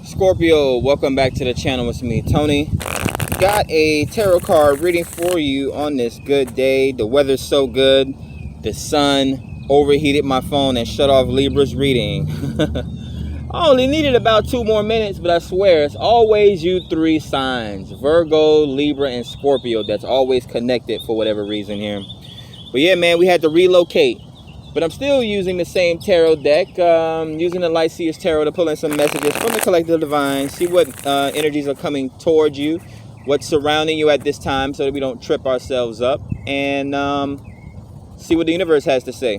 Scorpio, welcome back to the channel with me, Tony. Got a tarot card reading for you on this good day. The weather's so good. The sun overheated my phone and shut off Libra's reading. I only needed about 2 more minutes, but I swear it's always you 3 signs: Virgo, Libra, and Scorpio that's always connected for whatever reason here. But yeah, man, we had to relocate. But I'm still using the same tarot deck, using the Light Seers Tarot to pull in some messages from the Collective Divine, see what energies are coming towards you, what's surrounding you at this time so that we don't trip ourselves up, and see what the universe has to say.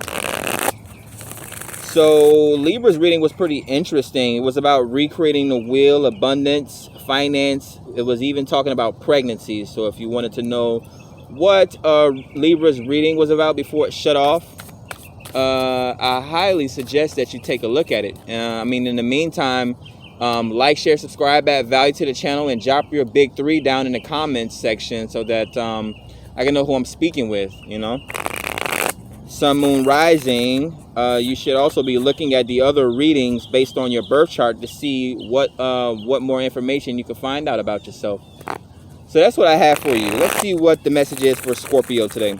So Libra's reading was pretty interesting. It was about recreating the wheel, abundance, finance. It was even talking about pregnancy. So if you wanted to know what Libra's reading was about before it shut off, I highly suggest that you take a look at it. I mean, in the meantime, like, share, subscribe, add value to the channel, and drop your big 3 down in the comments section so that I can know who I'm speaking with, you know. Sun, Moon, Rising, you should also be looking at the other readings based on your birth chart to see what more information you can find out about yourself. So that's what I have for you. Let's see what the message is for Scorpio today.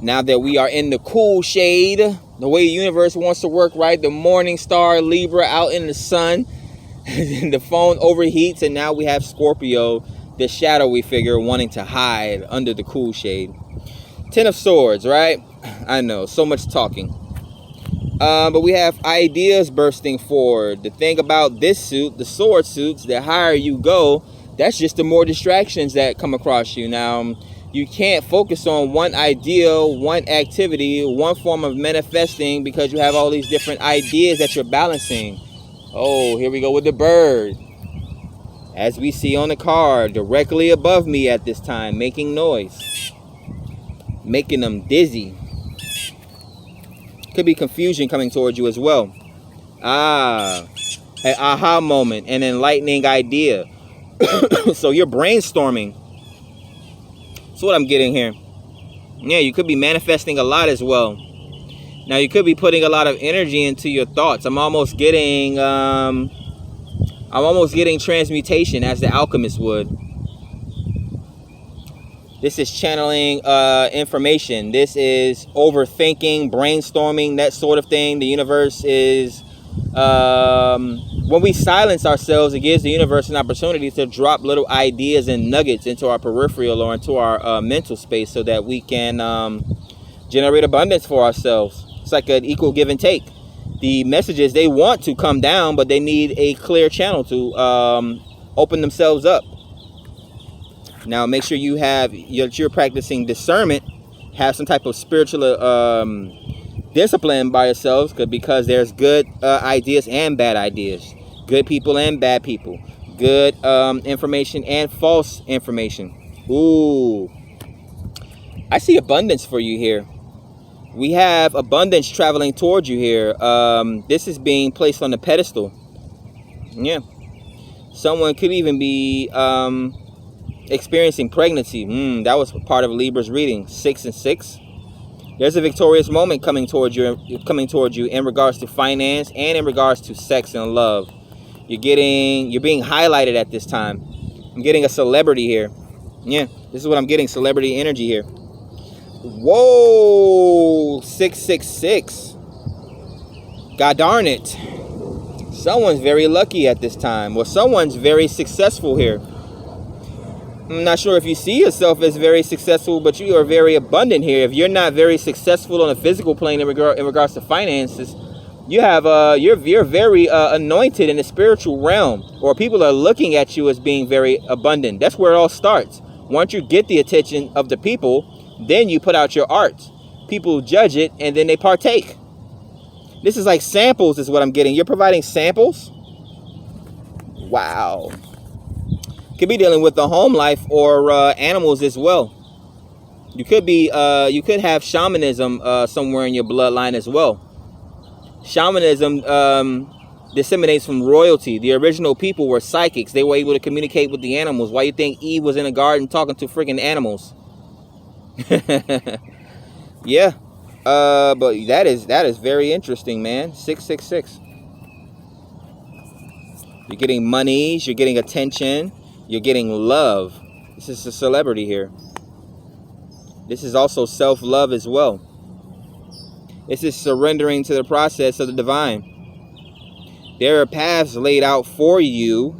Now that we are in the cool shade, the way the universe wants to work, right? The Morningstar, Libra out in the sun, the phone overheats, and now we have Scorpio, the shadowy figure, wanting to hide under the cool shade. 10 of Swords, right? I know, so much talking. But we have ideas bursting forward. The thing about this suit, the sword suits, the higher you go, that's just the more distractions that come across you. Now, you can't focus on one ideal, one activity, one form of manifesting because you have all these different ideas that you're balancing. Oh, here we go with the bird. As we see on the card, directly above me at this time, making noise. Making them dizzy. Could be confusion coming towards you as well. An aha moment, an enlightening idea. So you're brainstorming. That's what I'm getting here. Yeah, you could be manifesting a lot as well. Now you could be putting a lot of energy into your thoughts. I'm almost getting transmutation, as the alchemist would. This is channeling information. This is overthinking, brainstorming, that sort of thing. The universe is when we silence ourselves, it gives the universe an opportunity to drop little ideas and nuggets into our peripheral or into our mental space so that we can generate abundance for ourselves. It's like an equal give and take. The messages, they want to come down, but they need a clear channel to open themselves up. Now, make sure you're practicing discernment, have some type of spiritual discipline by yourselves, because there's good ideas and bad ideas, good people and bad people, good information and false information. Ooh, I see abundance for you here. We have abundance traveling towards you here. This is being placed on the pedestal. Yeah, someone could even be experiencing pregnancy. That was part of Libra's reading. 6 and 6. There's a victorious moment coming towards you in regards to finance and in regards to sex and love. You're being highlighted at this time. I'm getting a celebrity here. Yeah, this is what I'm getting, celebrity energy here. Whoa, 666. God darn it. Someone's very lucky at this time, or someone's very successful here. I'm not sure if you see yourself as very successful, but you are very abundant here. If you're not very successful on a physical plane in regards to finances, you're very anointed in the spiritual realm, or people are looking at you as being very abundant. That's where it all starts. Once you get the attention of the people, then you put out your art. People judge it, and then they partake. This is like samples is what I'm getting. You're providing samples? Wow. Could be dealing with the home life or animals as well. You could have shamanism somewhere in your bloodline as well. Shamanism disseminates from royalty. The original people were psychics. They were able to communicate with the animals. Why you think Eve was in a garden talking to freaking animals? Yeah. But that is very interesting, man. 666. You're getting monies, you're getting attention, you're getting love. This is a celebrity here. This is also self-love as well. This is surrendering to the process of the divine. There are paths laid out for you.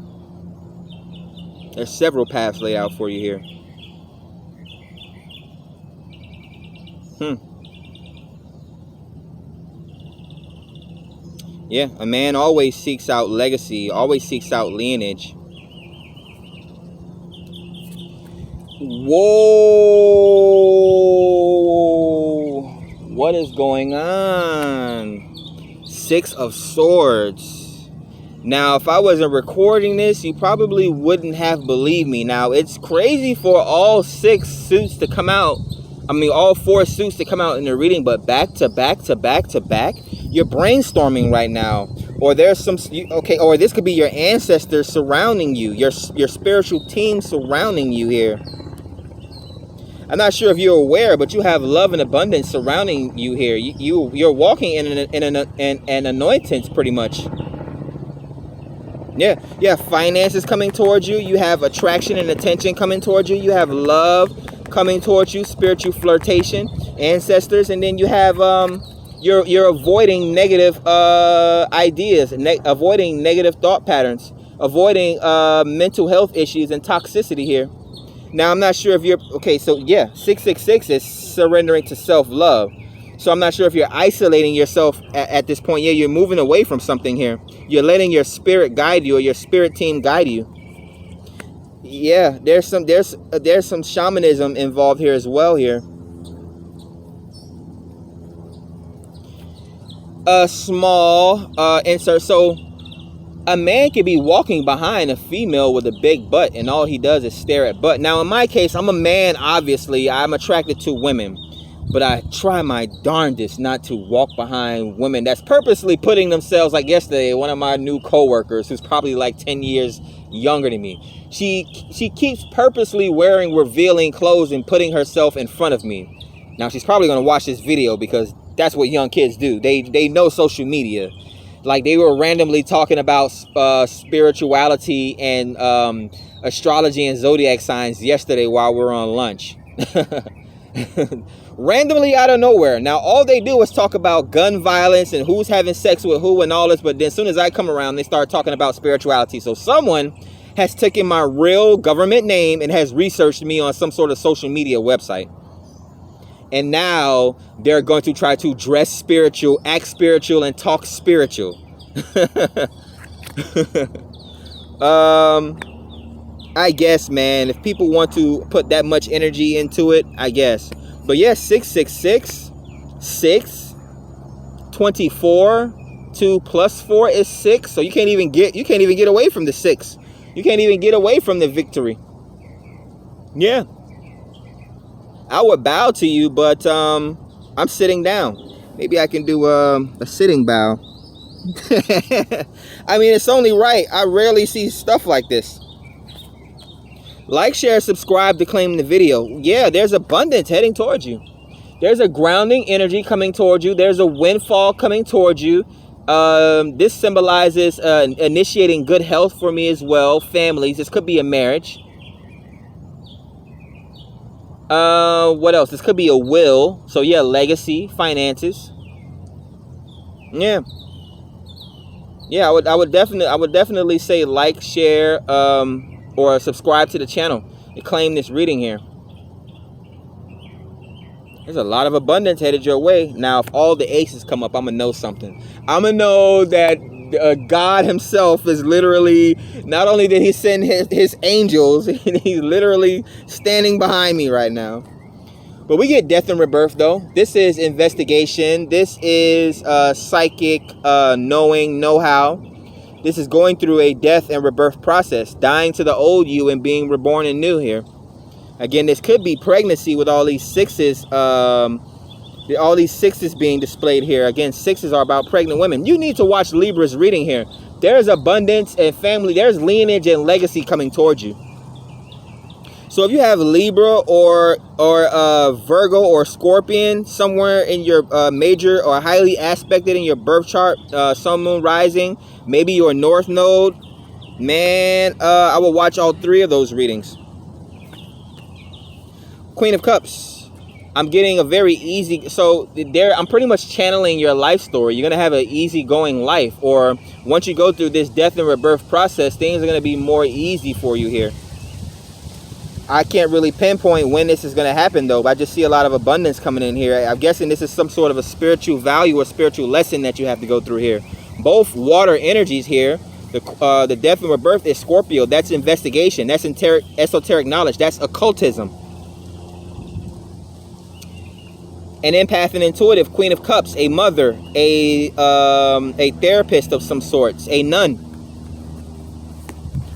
There's several paths laid out for you here. Yeah, a man always seeks out legacy, always seeks out lineage. Whoa! What is going on? 6 of Swords. Now, if I wasn't recording this, you probably wouldn't have believed me. Now, it's crazy for all 6 suits to come out. I mean, all 4 suits to come out in the reading, but back to back to back to back. You're brainstorming right now. Or there's some, okay, or this could be your ancestors surrounding you. Your spiritual team surrounding you here. I'm not sure if you're aware, but you have love and abundance surrounding you here. You're walking in an anointance pretty much. Yeah, finances coming towards you. You have attraction and attention coming towards you. You have love coming towards you, spiritual flirtation, ancestors, and then you have you're avoiding negative ideas, avoiding negative thought patterns, avoiding mental health issues and toxicity here. Now, I'm not sure if you're okay. So yeah, 666 is surrendering to self-love. So I'm not sure if you're isolating yourself at this point. Yeah, you're moving away from something here. You're letting your spirit guide you, or your spirit team guide you. Yeah, there's some shamanism involved here as well here. A small insert. So a man could be walking behind a female with a big butt, and all he does is stare at butt. Now, in my case, I'm a man. Obviously, I'm attracted to women. But I try my darndest not to walk behind women that's purposely putting themselves, like yesterday, one of my new coworkers, who's probably like 10 years younger than me. She keeps purposely wearing revealing clothes and putting herself in front of me. Now, she's probably going to watch this video because that's what young kids do. They know social media. Like, they were randomly talking about spirituality and astrology and zodiac signs yesterday while we were on lunch. Randomly out of nowhere. Now, all they do is talk about gun violence and who's having sex with who and all this. But then as soon as I come around, they start talking about spirituality. So someone has taken my real government name and has researched me on some sort of social media website. And now they're going to try to dress spiritual, act spiritual, and talk spiritual. I guess, man, if people want to put that much energy into it, I guess. But yeah, 666, 6, 24, 2 plus 4 is 6. So you can't even get away from the 6. You can't even get away from the victory. Yeah. I would bow to you, but I'm sitting down. Maybe I can do a sitting bow. I mean, it's only right. I rarely see stuff like this. Like, share, subscribe to claim the video. Yeah, there's abundance heading towards you. There's a grounding energy coming towards you. There's a windfall coming towards you. This symbolizes initiating good health for me as well. Families. This could be a marriage. What else? This could be a will. So yeah, legacy, finances. Yeah. Yeah, I would definitely say like, share, or subscribe to the channel and claim this reading here. There's a lot of abundance headed your way. Now, if all the aces come up, I'm going to know something. I'm going to know that God himself is literally, not only did he send his angels, he's literally standing behind me right now. But we get death and rebirth, though. This is investigation. This is psychic knowing, know-how. This is going through a death and rebirth process, dying to the old you and being reborn anew here. Again, this could be pregnancy with all these 6s, all these 6s being displayed here. Again, 6s are about pregnant women. You need to watch Libra's reading here. There's abundance and family. There's lineage and legacy coming towards you. So if you have Libra or Virgo or Scorpion somewhere in your major or highly aspected in your birth chart, sun, moon, rising, maybe your north node, Man, I will watch all 3 of those readings. Queen of Cups. I'm getting a very easy, so there I'm pretty much channeling your life story. You're going to have an easygoing life, or once you go through this death and rebirth process, things are going to be more easy for you here. I can't really pinpoint when this is going to happen though, but I just see a lot of abundance coming in here. I'm guessing this is some sort of a spiritual value or spiritual lesson that you have to go through here. Both water energies here. The death and rebirth is Scorpio. That's investigation. That's esoteric knowledge. That's occultism. An empath and intuitive, Queen of Cups, a mother, a therapist of some sorts, a nun,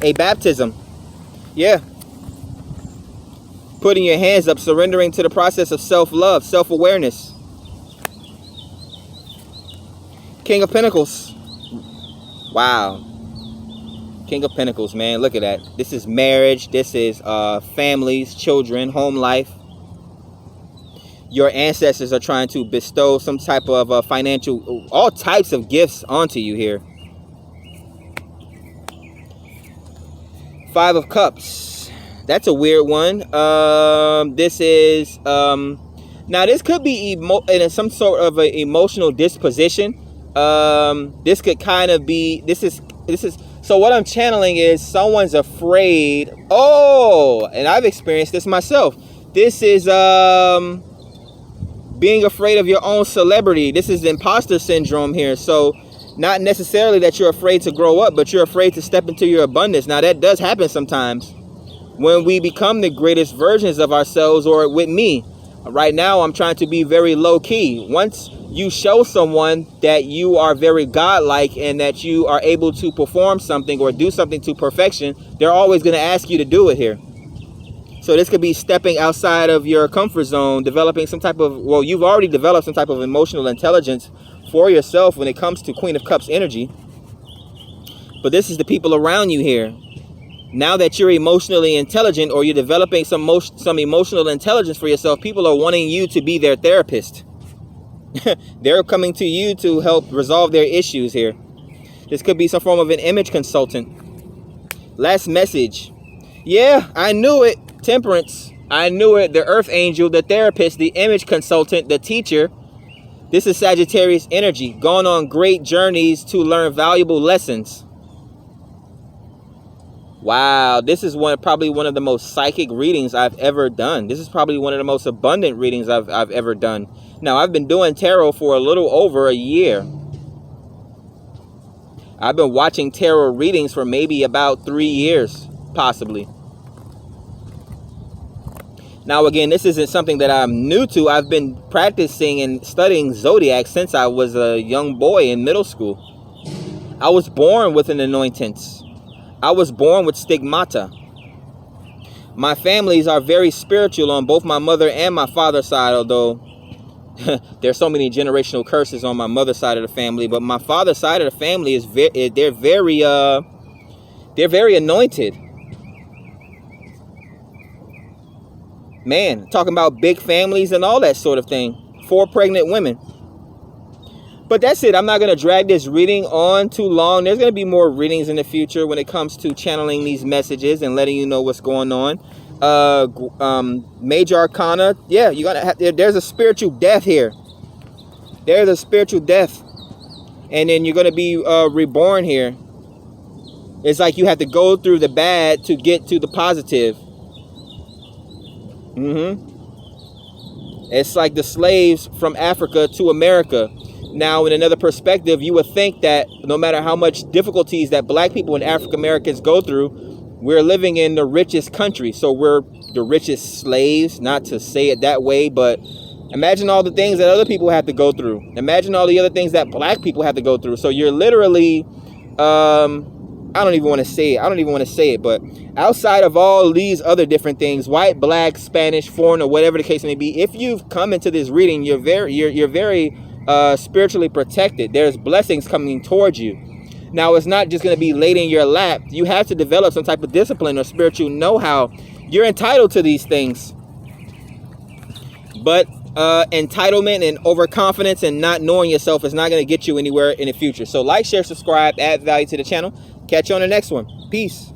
a baptism. Yeah. Putting your hands up, surrendering to the process of self-love, self-awareness. King of Pinnacles. Wow. King of Pinnacles, man. Look at that. This is marriage. This is families, children, home life. Your ancestors are trying to bestow some type of financial, all types of gifts onto you here. 5 of Cups. That's a weird one. This is now this could be in some sort of an emotional disposition. This could kind of be, this is so what I'm channeling is someone's afraid. Oh, and I've experienced this myself. This is being afraid of your own celebrity. This is imposter syndrome here. So not necessarily that you're afraid to grow up, but you're afraid to step into your abundance. Now that does happen sometimes when we become the greatest versions of ourselves, or with me. Right now, I'm trying to be very low key. Once you show someone that you are very godlike and that you are able to perform something or do something to perfection, they're always going to ask you to do it here. So this could be stepping outside of your comfort zone, developing some type of, well, you've already developed some type of emotional intelligence for yourself when it comes to Queen of Cups energy. But this is the people around you here. Now that you're emotionally intelligent, or you're developing some emotional intelligence for yourself, people are wanting you to be their therapist. They're coming to you to help resolve their issues here. This could be some form of an image consultant. Last message. Yeah, I knew it. Temperance. I knew it. The earth angel, the therapist, the image consultant, the teacher. This is Sagittarius energy. Going on great journeys to learn valuable lessons. Wow, this is probably one of the most psychic readings I've ever done. This is probably one of the most abundant readings I've ever done. Now, I've been doing tarot for a little over a year. I've been watching tarot readings for maybe about 3 years, possibly. Now, again, this isn't something that I'm new to. I've been practicing and studying zodiac since I was a young boy in middle school. I was born with an anointance. I was born with stigmata. My families are very spiritual on both my mother and my father's side, although there's so many generational curses on my mother's side of the family. But my father's side of the family is they're very anointed. Man, talking about big families and all that sort of thing. 4 pregnant women. But that's it. I'm not going to drag this reading on too long. There's going to be more readings in the future when it comes to channeling these messages and letting you know what's going on. Major Arcana. Yeah, you're going to have, there's a spiritual death here. There's a spiritual death. And then you're going to be reborn here. It's like you have to go through the bad to get to the positive. It's like the slaves from Africa to America. Now, in another perspective, you would think that no matter how much difficulties that black people and African Americans go through, we're living in the richest country. So we're the richest slaves, not to say it that way, but imagine all the things that other people have to go through. Imagine all the other things that black people have to go through. So you're literally, I don't even want to say it, but outside of all these other different things, white, black, Spanish, foreign, or whatever the case may be, if you've come into this reading, you're very spiritually protected. There's blessings coming towards you. Now, it's not just going to be laid in your lap. You have to develop some type of discipline or spiritual know-how. You're entitled to these things. But entitlement and overconfidence and not knowing yourself is not going to get you anywhere in the future. So like, share, subscribe, add value to the channel. Catch you on the next one. Peace. Peace.